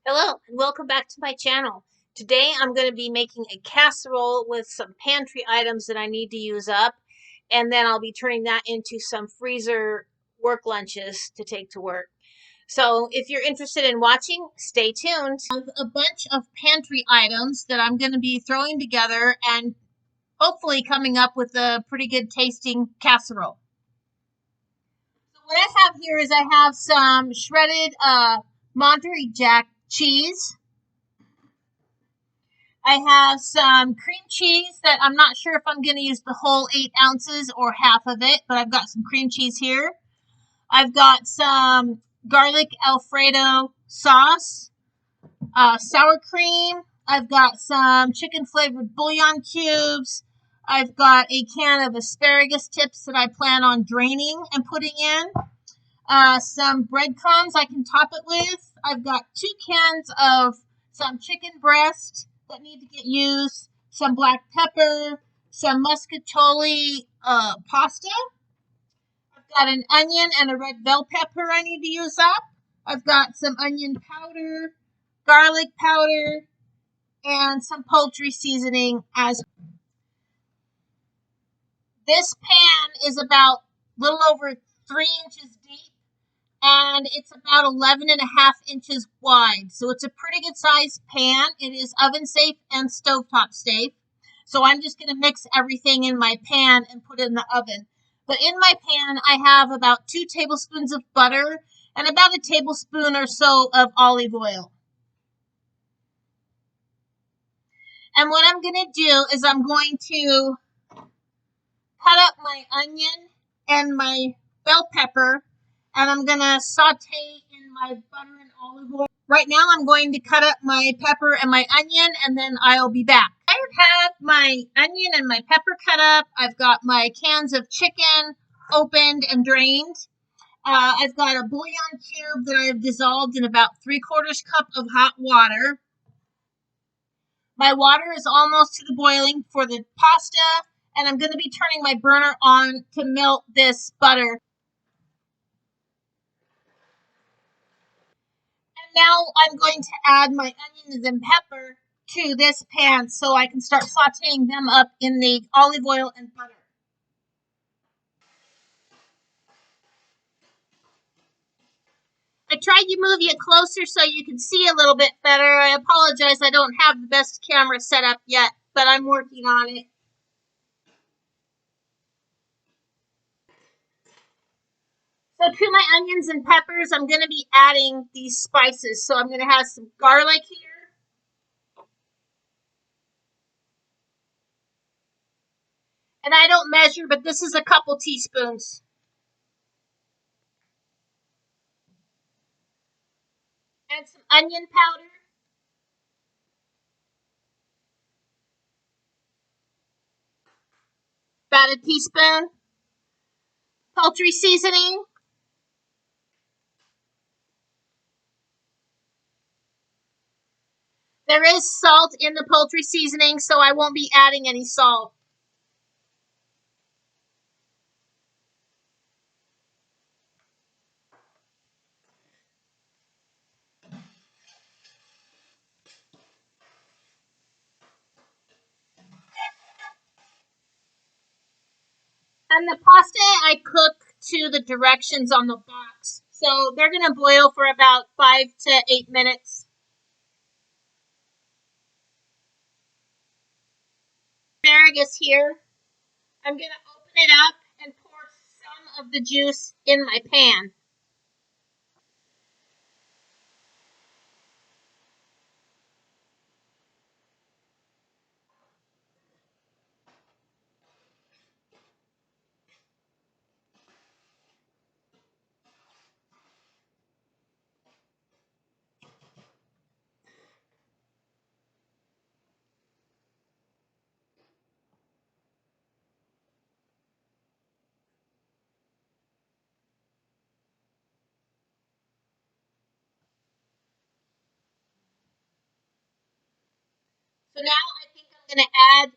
Hello and welcome back to my channel. Today I'm going to be making a casserole with some pantry items that I need to use up, and then I'll be turning that into some freezer work lunches to take to work. So if you're interested in watching, stay tuned. I have a bunch of pantry items that I'm going to be throwing together and hopefully coming up with a pretty good tasting casserole. So what I have here is I have some shredded Monterey Jack cheese. I have some cream cheese that I'm not sure if I'm going to use the whole 8 ounces or half of it, but I've got some cream cheese here. I've got some garlic Alfredo sauce, sour cream. I've got some chicken flavored bouillon cubes. I've got a can of asparagus tips that I plan on draining and putting in. Some breadcrumbs I can top it with. I've got 2 cans of some chicken breast that need to get used, some black pepper, some muscatoli pasta. I've got an onion and a red bell pepper I need to use up. I've got some onion powder, garlic powder, and some poultry seasoning as well. This pan is about a little over 3 inches deep, and it's about 11.5 inches wide. So it's a pretty good sized pan. It is oven safe and stovetop safe. So I'm just going to mix everything in my pan and put it in the oven. But in my pan, I have about 2 tablespoons of butter and about a tablespoon or so of olive oil. And what I'm going to do is I'm going to cut up my onion and my bell pepper, and I'm going to saute in my butter and olive oil. Right now, I'm going to cut up my pepper and my onion, and then I'll be back. I have my onion and my pepper cut up. I've got my cans of chicken opened and drained. I've got a bouillon cube that I've dissolved in about 3/4 cup of hot water. My water is almost to the boiling for the pasta, and I'm going to be turning my burner on to melt this butter. And now I'm going to add my onions and pepper to this pan so I can start sauteing them up in the olive oil and butter. I tried to move you closer so you can see a little bit better. I apologize, I don't have the best camera set up yet, but I'm working on it. So to my onions and peppers, I'm going to be adding these spices. So I'm going to have some garlic here. And I don't measure, but this is a couple teaspoons. And some onion powder. About a teaspoon. Poultry seasoning. There is salt in the poultry seasoning, so I won't be adding any salt. And the pasta I cook to the directions on the box. So they're going to boil for about 5 to 8 minutes. Asparagus here. I'm going to open it up and pour some of the juice in my pan. So now I think I'm going to add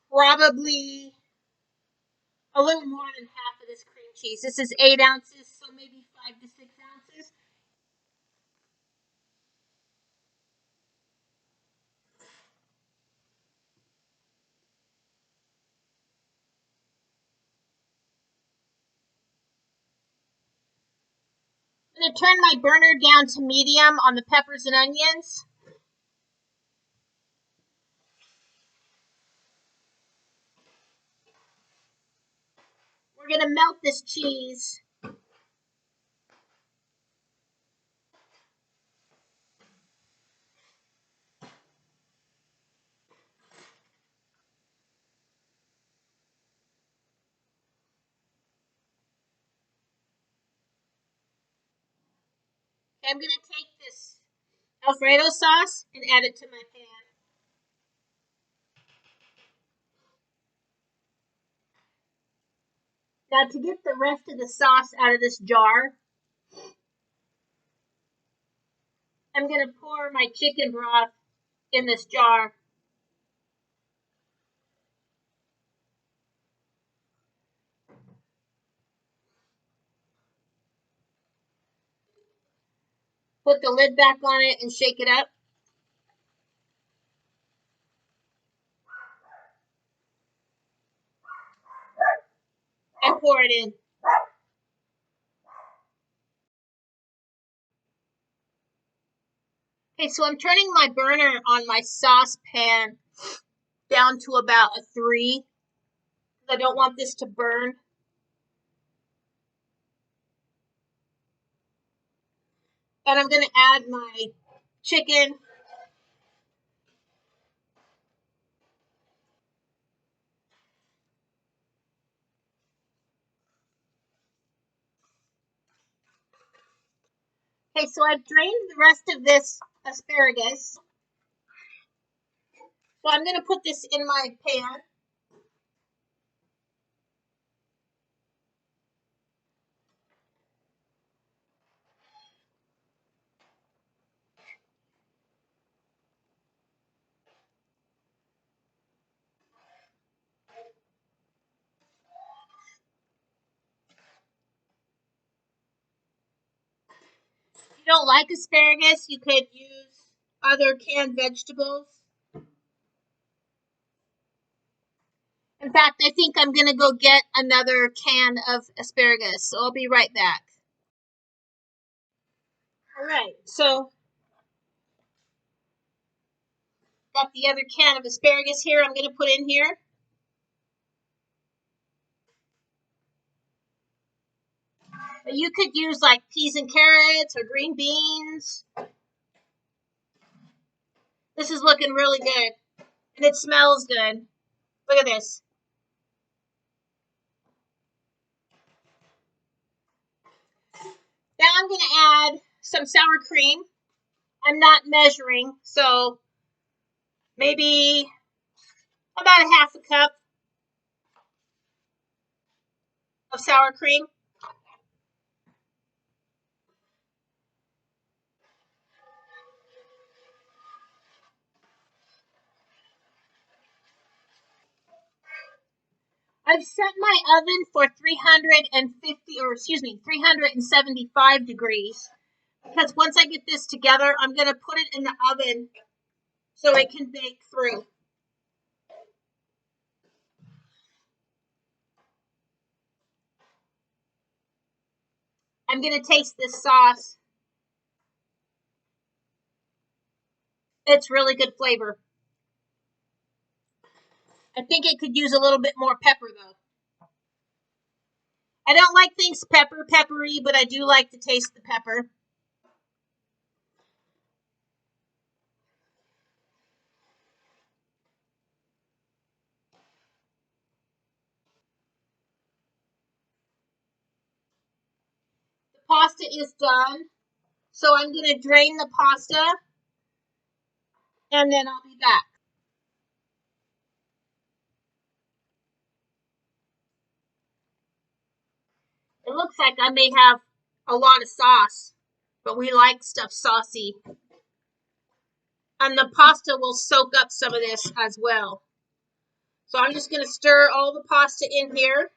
probably a little more than half of this cream cheese. This is 8 ounces, so maybe 5 to 6 ounces. going to turn my burner down to medium on the peppers and onions. We're going to melt this cheese. I'm going to take this Alfredo sauce and add it to my pan. Now to get the rest of the sauce out of this jar, I'm going to pour my chicken broth in this jar. Put the lid back on it and shake it up. And pour it in. Okay, so I'm turning my burner on my saucepan down to about a 3. I don't want this to burn. And I'm going to add my chicken. Okay, so I've drained the rest of this asparagus. So I'm going to put this in my pan. If you don't like asparagus, you could use other canned vegetables. In fact, I think I'm going to go get another can of asparagus, so I'll be right back. All right, so got the other can of asparagus here I'm going to put in here. But you could use like peas and carrots or green beans. This is looking really good, and it smells good. Look at this. Now I'm going to add some sour cream. I'm not measuring, so maybe about a half a cup of sour cream. I've set my oven for 375 degrees, because once I get this together, I'm going to put it in the oven so it can bake through. I'm going to taste this sauce. It's really good flavor. I think it could use a little bit more pepper, though. I don't like things peppery, but I do like to taste the pepper. The pasta is done, so I'm going to drain the pasta, and then I'll be back. It looks like I may have a lot of sauce, but we like stuff saucy. And the pasta will soak up some of this as well. So I'm just going to stir all the pasta in here.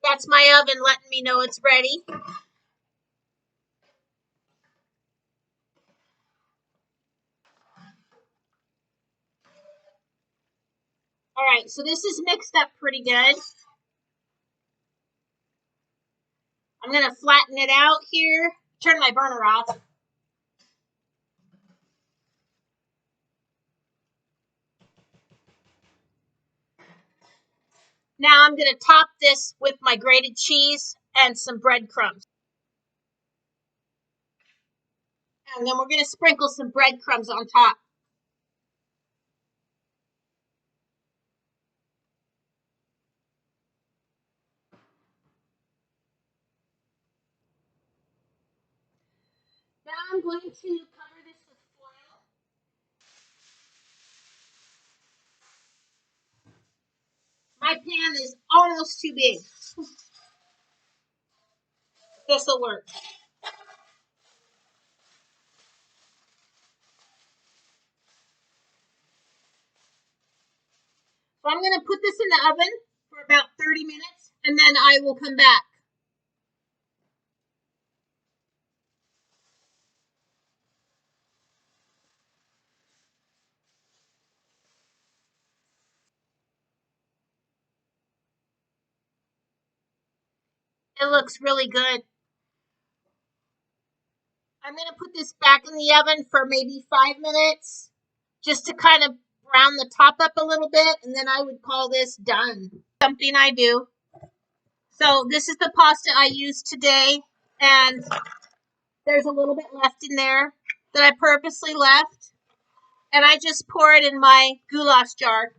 That's my oven letting me know it's ready. All right, so this is mixed up pretty good. I'm going to flatten it out here. Turn my burner off. Now I'm going to top this with my grated cheese and some breadcrumbs. And then we're going to sprinkle some breadcrumbs on top. Now I'm going to cover this with foil. My pan is almost too big. This will work. So I'm going to put this in the oven for about 30 minutes, and then I will come back. It looks really good. I'm going to put this back in the oven for maybe 5 minutes, just to kind of brown the top up a little bit, and then I would call this done. Something I do. So this is the pasta I used today, and there's a little bit left in there that I purposely left, and I just pour it in my goulash jar.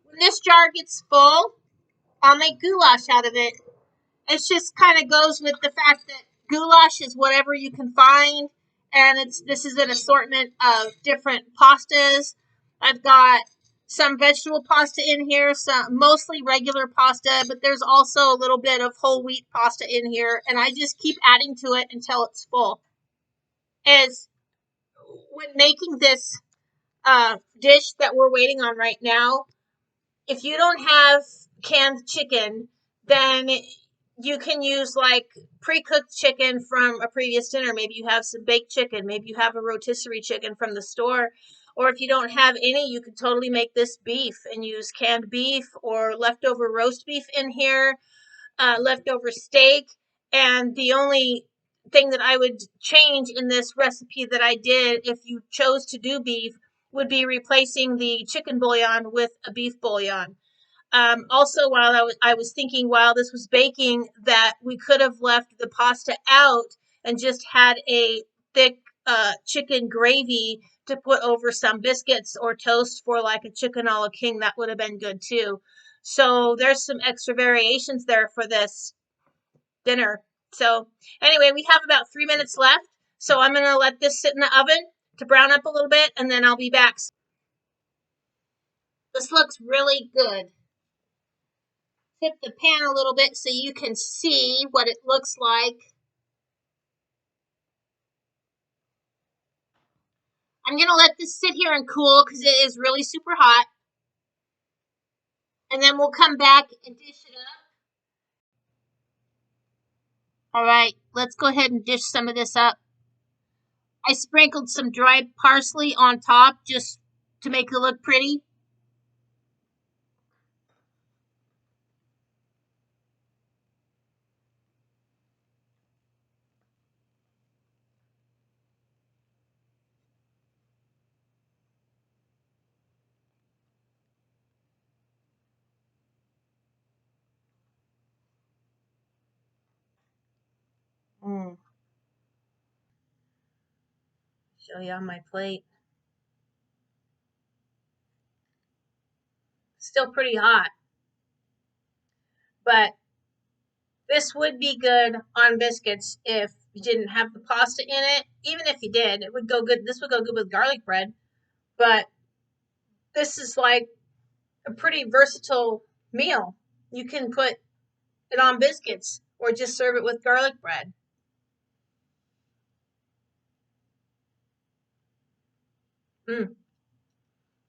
When this jar gets full, I'll make goulash out of it. It just kind of goes with the fact that goulash is whatever you can find, and this is an assortment of different pastas. I've got some vegetable pasta in here, some mostly regular pasta, but there's also a little bit of whole wheat pasta in here, and I just keep adding to it until it's full. As when making this dish that we're waiting on right now, if you don't have canned chicken, then you can use like pre-cooked chicken from a previous dinner. Maybe you have some baked chicken. Maybe you have a rotisserie chicken from the store. Or if you don't have any, you could totally make this beef and use canned beef or leftover roast beef in here, leftover steak. And the only thing that I would change in this recipe that I did, if you chose to do beef, would be replacing the chicken bouillon with a beef bouillon. Also, while I was thinking while this was baking that we could have left the pasta out and just had a thick chicken gravy to put over some biscuits or toast for like a chicken a la king. That would have been good too. So there's some extra variations there for this dinner. So anyway, we have about 3 minutes left. So I'm going to let this sit in the oven to brown up a little bit, and then I'll be back. This looks really good. Tip the pan a little bit so you can see what it looks like. I'm going to let this sit here and cool because it is really super hot. And then we'll come back and dish it up. All right, let's go ahead and dish some of this up. I sprinkled some dried parsley on top just to make it look pretty. Show you on my plate. Still pretty hot. But this would be good on biscuits if you didn't have the pasta in it. Even if you did, it would go good. This would go good with garlic bread. But this is like a pretty versatile meal. You can put it on biscuits or just serve it with garlic bread.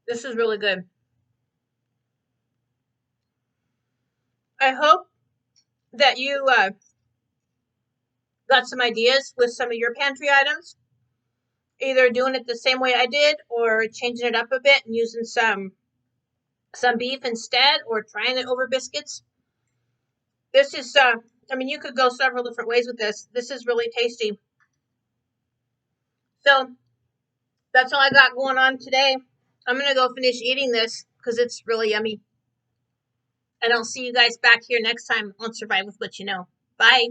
This is really good. I hope that you got some ideas with some of your pantry items. Either doing it the same way I did or changing it up a bit and using some some beef instead, or trying it over biscuits. This is, I mean, you could go several different ways with this. This is really tasty. So that's all I got going on today. I'm going to go finish eating this because it's really yummy. And I'll see you guys back here next time on Survive with What You Know. Bye.